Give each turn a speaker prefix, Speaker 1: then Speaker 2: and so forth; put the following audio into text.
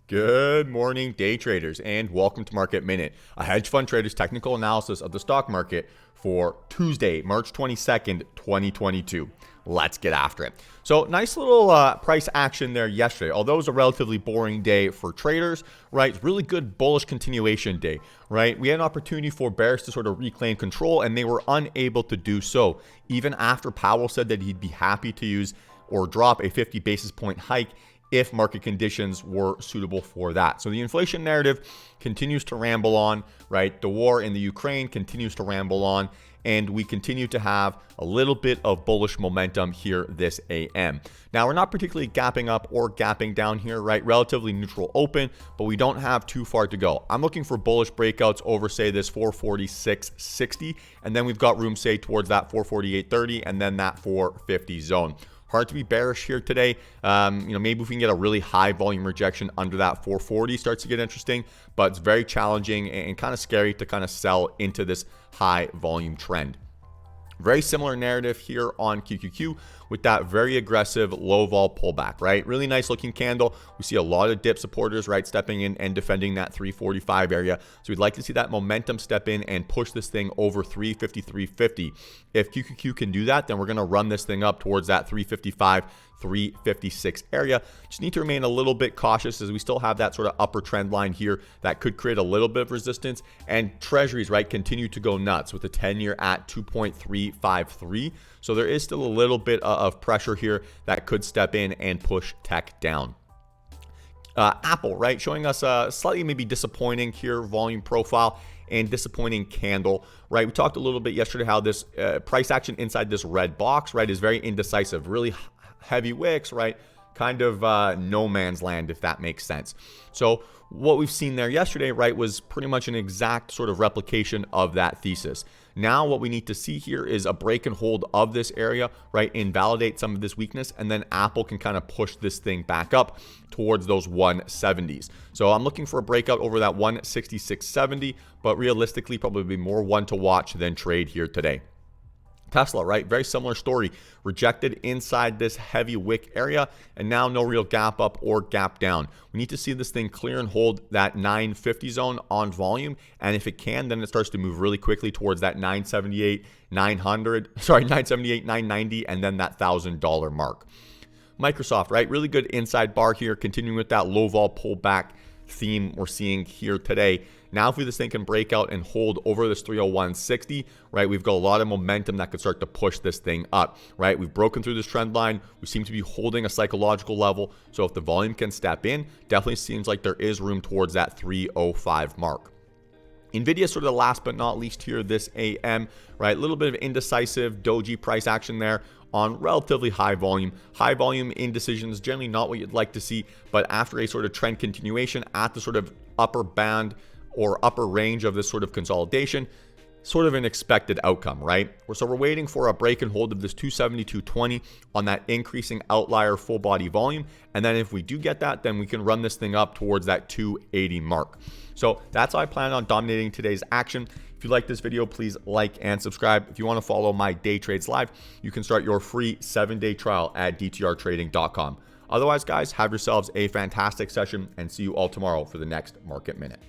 Speaker 1: Good morning, day traders, and welcome to Market Minute, a hedge fund trader's technical analysis of the stock market for Tuesday, March 22nd, 2022. Let's get after it. So nice little price action there yesterday. Although it was a relatively boring day for traders, right? Really good bullish continuation day, right? We had an opportunity for bears to sort of reclaim control, and they were unable to do so. Even after Powell said that he'd be happy to use or drop a 50 basis point hike if market conditions were suitable for that. So the inflation narrative continues to ramble on, right? The war in the Ukraine continues to ramble on, and we continue to have a little bit of bullish momentum here this AM. Now, we're not particularly gapping up or gapping down here, right? Relatively neutral open, but we don't have too far to go. I'm looking for bullish breakouts over, say, this 446.60, and then we've got room, say, towards that 448.30 and then that 450 zone. Hard to be bearish here today. Maybe if we can get a really high volume rejection under that 440 starts to get interesting, but it's very challenging and kind of scary to kind of sell into this high volume trend. Very similar narrative here on QQQ with that very aggressive low vol pullback, right? Really nice looking candle. We see a lot of dip supporters, right, stepping in and defending that 345 area. So we'd like to see that momentum step in and push this thing over 353.50. If QQQ can do that, then we're going to run this thing up towards that 355, 356 area. Just need to remain a little bit cautious as we still have that sort of upper trend line here that could create a little bit of resistance, and treasuries, right, continue to go nuts with the 10-year at 2.353. So there is still a little bit of pressure here that could step in and push tech down. Apple, right, showing us a slightly maybe disappointing here volume profile and disappointing candle, right? We talked a little bit yesterday how this price action inside this red box, right, is very indecisive, really heavy wicks, right? Kind of no man's land, if that makes sense. So what we've seen there yesterday, right, was pretty much an exact sort of replication of that thesis. Now what we need to see here is a break and hold of this area, right, invalidate some of this weakness, and then Apple can kind of push this thing back up towards those 170s. So I'm looking for a breakout over that 166.70, but realistically probably more one to watch than trade here today. Tesla, right? Very similar story. Rejected inside this heavy wick area, and now no real gap up or gap down. We need to see this thing clear and hold that 950 zone on volume, and if it can, then it starts to move really quickly towards that 978, 990, and then that $1,000 mark. Microsoft, right? Really good inside bar here, continuing with that low vol pullback theme we're seeing here today. Now if this thing can break out and hold over this 301.60, right, we've got a lot of momentum that could start to push this thing up, right? We've broken through this trend line. We seem to be holding a psychological level. So if the volume can step in, definitely seems like there is room towards that 305 mark. NVDA sort of the last but not least here this AM, right? A little bit of indecisive doji price action there on relatively high volume. High volume indecisions, generally not what you'd like to see, but after a sort of trend continuation at the sort of upper band or upper range of this sort of consolidation, sort of an expected outcome, right? So we're waiting for a break and hold of this 270-220 on that increasing outlier full body volume. And then if we do get that, then we can run this thing up towards that 280 mark. So that's how I plan on dominating today's action. If you like this video, please like and subscribe. If you want to follow my day trades live, you can start your free 7-day trial at dtrtrading.com. Otherwise, guys, have yourselves a fantastic session and see you all tomorrow for the next Market Minute.